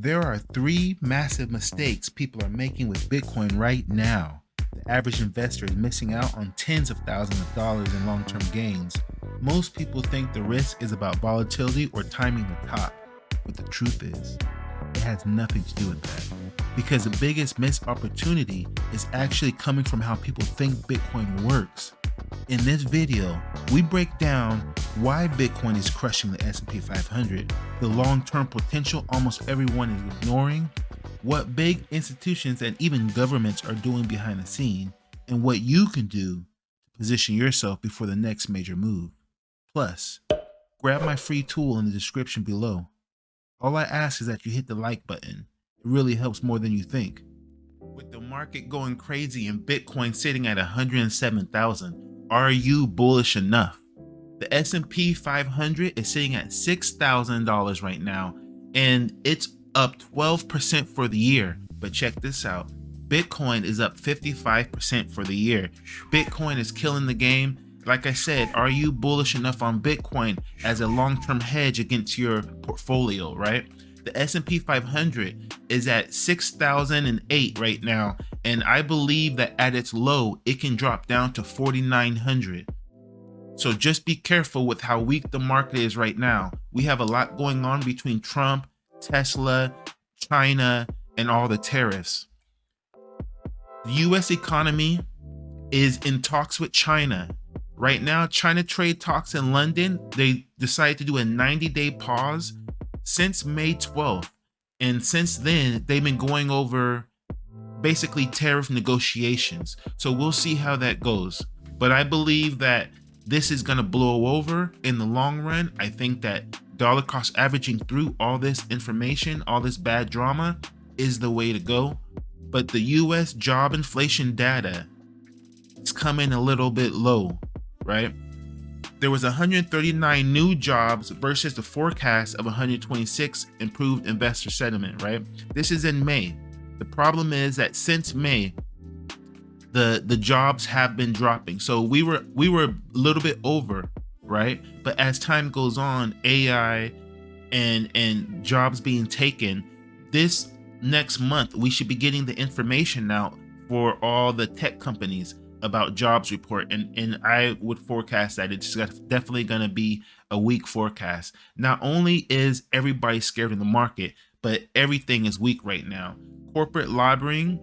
There are three massive mistakes people are making with Bitcoin right now. The average investor is missing out on tens of thousands of dollars in long-term gains. Most people think the risk is about volatility or timing the top, but the truth is, it has nothing to do with that. Because the biggest missed opportunity is actually coming from how people think Bitcoin works. In this video, we break down why Bitcoin is crushing the S&P 500, the long-term potential almost everyone is ignoring, what big institutions and even governments are doing behind the scene, and what you can do to position yourself before the next major move. Plus, grab my free tool in the description below. All I ask is that you hit the like button. It really helps more than you think. With the market going crazy and Bitcoin sitting at 107,000, are you bullish enough? The S&P 500 is sitting at $6,000 right now, and it's up 12% for the year. But check this out. Bitcoin is up 55% for the year. Bitcoin is killing the game. Like I said, are you bullish enough on Bitcoin as a long-term hedge against your portfolio, right? The S&P 500 is at 6,008 right now, and I believe that at its low, it can drop down to 4,900. So just be careful with how weak the market is right now. We have a lot going on between Trump, Tesla, China, and all the tariffs. The US economy is in talks with China. Right now, China trade talks in London, they decided to do a 90-day pause since May 12th. And since then, they've been going over basically tariff negotiations. So we'll see how that goes. But I believe that this is going to blow over in the long run. I think that dollar cost averaging through all this information, all this bad drama is the way to go. But the US job inflation data is coming a little bit low, right? There was 139 new jobs versus the forecast of 126 improved investor sentiment, right? This is in May. The problem is that since May, the jobs have been dropping. So we were a little bit over, right? But as time goes on, AI and jobs being taken, this next month we should be getting the information out for all the tech companies about jobs report, and I would forecast that it's definitely going to be a weak forecast. Not only is everybody scared in the market, but everything is weak right now. Corporate lobbying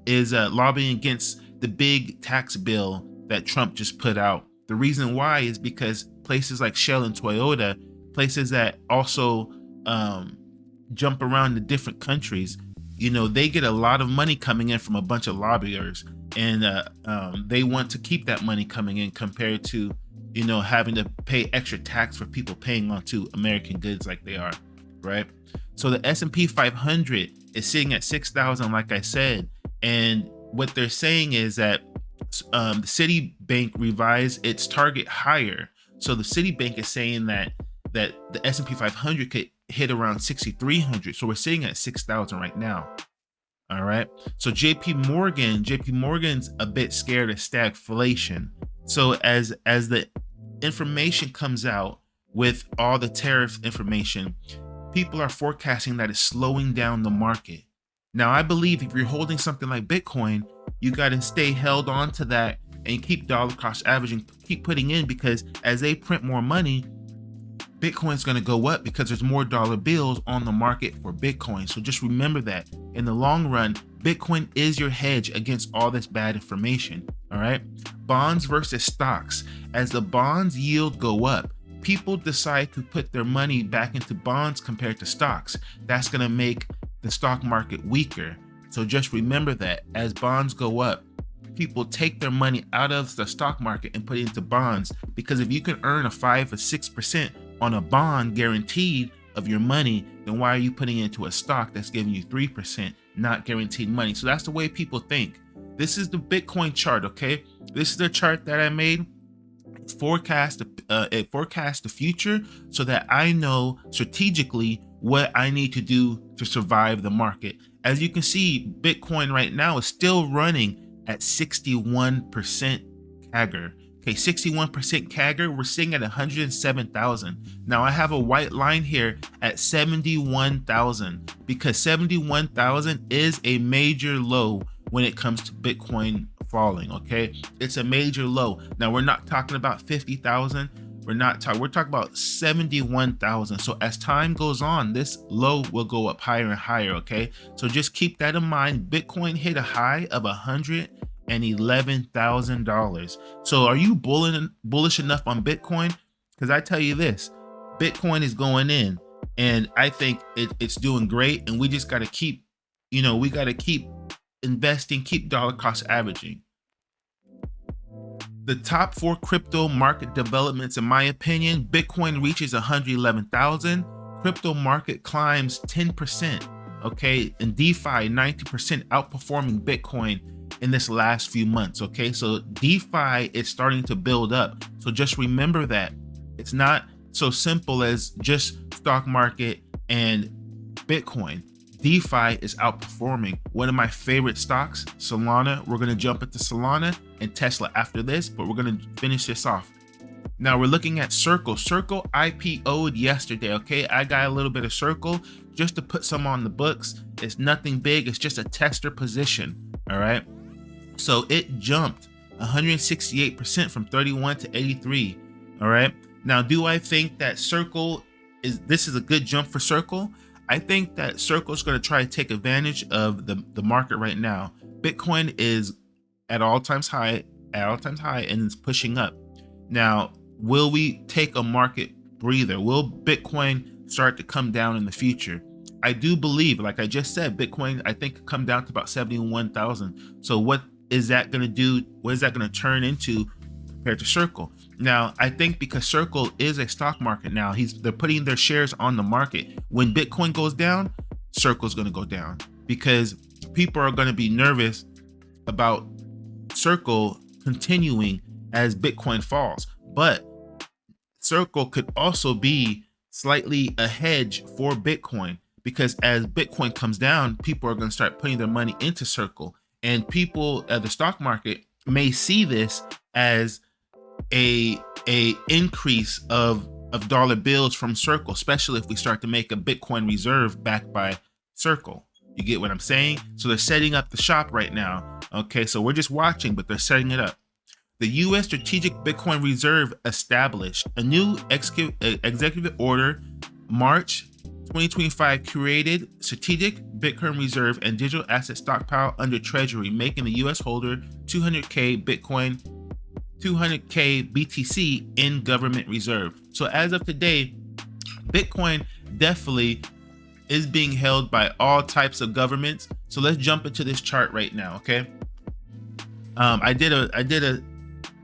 is lobbying against the big tax bill that Trump just put out. The reason why is because places like Shell and Toyota, places that also jump around to different countries, you know, they get a lot of money coming in from a bunch of lobbyers, and they want to keep that money coming in compared to, you know, having to pay extra tax for people paying onto American goods like they are, right? So the S&P 500 is sitting at 6,000, like I said, and what they're saying is that the Citibank revised its target higher. So the Citibank is saying that the S&P 500 could hit around 6,300. So we're sitting at 6,000 right now. All right. So JP Morgan's a bit scared of stagflation. So as the information comes out with all the tariff information, people are forecasting that it's slowing down the market. Now, I believe if you're holding something like Bitcoin, you got to stay held on to that and keep dollar cost averaging, keep putting in, because as they print more money, Bitcoin's going to go up because there's more dollar bills on the market for Bitcoin. So just remember that in the long run, Bitcoin is your hedge against all this bad information. All right. Bonds versus stocks. As the bonds yield go up, people decide to put their money back into bonds compared to stocks. That's going to make the stock market weaker. So just remember that as bonds go up, people take their money out of the stock market and put it into bonds, because if you can earn a 5 or 6% on a bond guaranteed of your money, then why are you putting it into a stock that's giving you 3% not guaranteed money? So that's the way people think. This is the Bitcoin chart, okay? This is the chart that I made. It forecasts the future so that I know strategically what I need to do to survive the market. As you can see, Bitcoin right now is still running at 61% CAGR. Okay, 61% CAGR, we're sitting at 107,000. Now I have a white line here at 71,000 because 71,000 is a major low when it comes to Bitcoin falling, okay? It's a major low. Now we're not talking about 50,000. We're talking about 71,000. So as time goes on, this low will go up higher and higher, okay? So just keep that in mind. Bitcoin hit a high of $111,000. So are you bullish enough on Bitcoin? Because I tell you this, Bitcoin is going in, and I think it's doing great, and we just got to keep, we got to keep investing, keep dollar cost averaging. The top 4 crypto market developments, in my opinion: Bitcoin reaches 111,000, crypto market climbs 10%, okay, and DeFi 90% outperforming Bitcoin in this last few months, okay? So DeFi is starting to build up. So just remember that it's not so simple as just stock market and Bitcoin. DeFi is outperforming. One of my favorite stocks, Solana. We're going to jump into Solana and Tesla after this, but we're going to finish this off. Now we're looking at Circle. Circle IPO'd yesterday, okay? I got a little bit of Circle just to put some on the books. It's nothing big. It's just a tester position, all right? So it jumped 168% from 31 to 83, all right? Now, do I think that Circle this is a good jump for Circle? I think that Circle is going to try to take advantage of the market right now. Bitcoin is at all-time high, and it's pushing up. Now, will we take a market breather? Will Bitcoin start to come down in the future? I do believe, like I just said, Bitcoin, I think, could come down to about 71,000. So what is that going to do? What is that going to turn into compared to Circle? Now, I think because Circle is a stock market now, they're putting their shares on the market. When Bitcoin goes down, Circle's going to go down because people are going to be nervous about Circle continuing as Bitcoin falls. But Circle could also be slightly a hedge for Bitcoin because as Bitcoin comes down, people are going to start putting their money into Circle, and people at the stock market may see this as a increase of dollar bills from Circle, especially if we start to make a Bitcoin reserve backed by Circle. You get what I'm saying? So they're setting up the shop right now. Okay, so we're just watching, but they're setting it up. The U.S. Strategic Bitcoin Reserve established a new executive order, March 2025, created Strategic Bitcoin Reserve and digital asset stockpile under Treasury, making the U.S. holder 200K Bitcoin, 200K BTC in government reserve. So as of today, Bitcoin definitely is being held by all types of governments. So let's jump into this chart right now, okay? I did a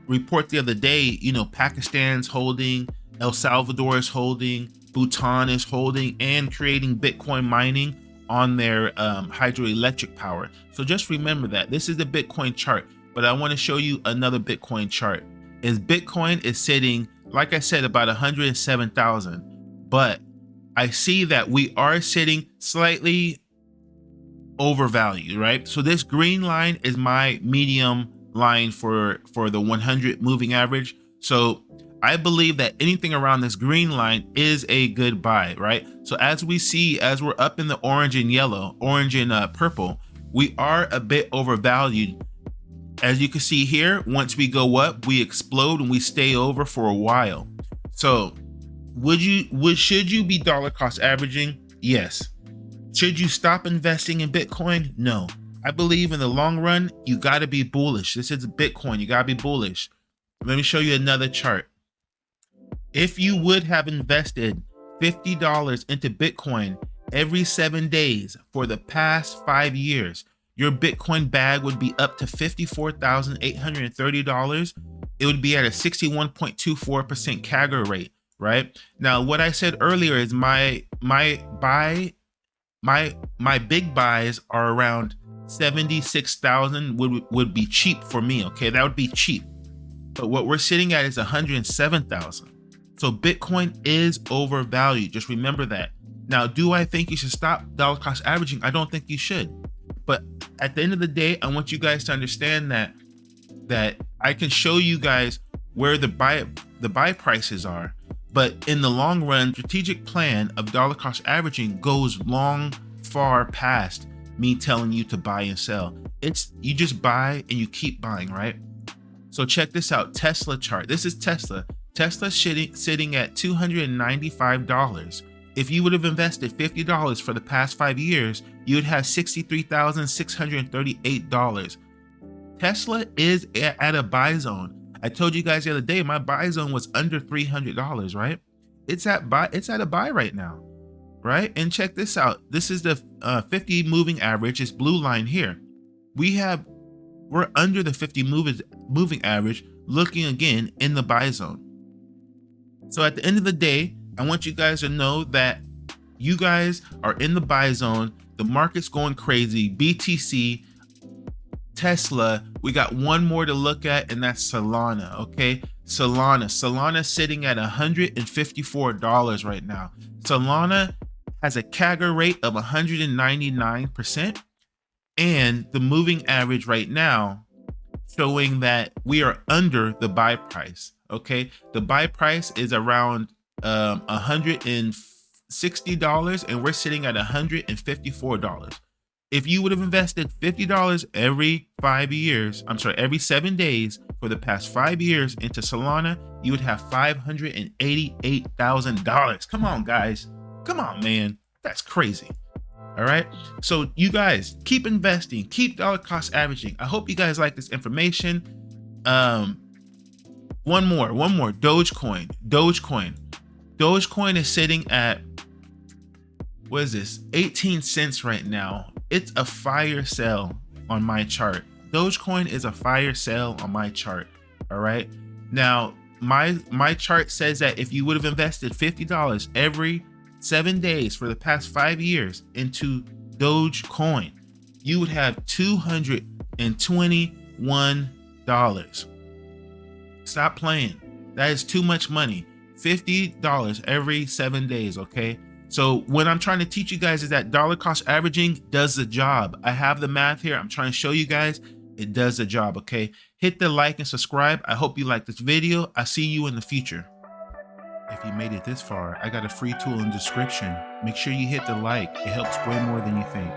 report the other day. Pakistan's holding, El Salvador is holding, Bhutan is holding, and creating Bitcoin mining on their hydroelectric power. So just remember that this is the Bitcoin chart. But I want to show you another Bitcoin chart. Bitcoin is sitting, like I said, about 107,000. But I see that we are sitting slightly overvalued, right? So this green line is my medium line for the 100 moving average. So I believe that anything around this green line is a good buy, right? So as we see, as we're up in the orange and yellow, orange and purple, we are a bit overvalued. As you can see here, once we go up, we explode and we stay over for a while. So should you be dollar cost averaging? Yes. Should you stop investing in Bitcoin? No. I believe in the long run, you got to be bullish. This is Bitcoin. You got to be bullish. Let me show you another chart. If you would have invested $50 into Bitcoin every 7 days for the past 5 years, your Bitcoin bag would be up to $54,830. It would be at a 61.24% CAGR rate, right? Now, what I said earlier is my big buys are around 76,000 would be cheap for me. Okay, that would be cheap. But what we're sitting at is 107,000. So Bitcoin is overvalued. Just remember that. Now, do I think you should stop dollar cost averaging? I don't think you should. But at the end of the day, I want you guys to understand that I can show you guys where the buy prices are. But in the long run, strategic plan of dollar cost averaging goes far past me telling you to buy and sell. It's you just buy and you keep buying, right? So check this out, Tesla chart. This is Tesla. Tesla's sitting at $295. If you would have invested $50 for the past 5 years, you would have $63,638. Tesla is at a buy zone. I told you guys the other day my buy zone was under $300, right? It's at a buy right now, right? And check this out. This is the 50 moving average. This blue line here. We're under the 50 moving average, looking again in the buy zone. So at the end of the day, I want you guys to know that you guys are in the buy zone. The market's going crazy. BTC, Tesla, we got one more to look at, and that's Solana, okay? Solana sitting at $154 right now. Solana has a CAGR rate of 199%, and the moving average right now showing that we are under the buy price, okay? The buy price is around $160, and we're sitting at $154. If you would have invested $50 every 7 days for the past 5 years into Solana, you would have $588,000. Come on, guys. Come on, man. That's crazy. All right. So you guys keep investing, keep dollar cost averaging. I hope you guys like this information. One more. Dogecoin. Dogecoin is sitting at, what is this? 18 cents right now. It's a fire sale on my chart. Dogecoin is a fire sale on my chart. All right. Now, my chart says that if you would have invested $50 every 7 days for the past 5 years into Dogecoin, you would have $221. Stop playing. That is too much money. $50 every 7 days, okay? So what I'm trying to teach you guys is that dollar cost averaging does the job. I have the math here. I'm trying to show you guys it does the job, okay? Hit the like and subscribe. I hope you like this video. I'll see you in the future. If you made it this far, I got a free tool in the description. Make sure you hit the like. It helps way more than you think.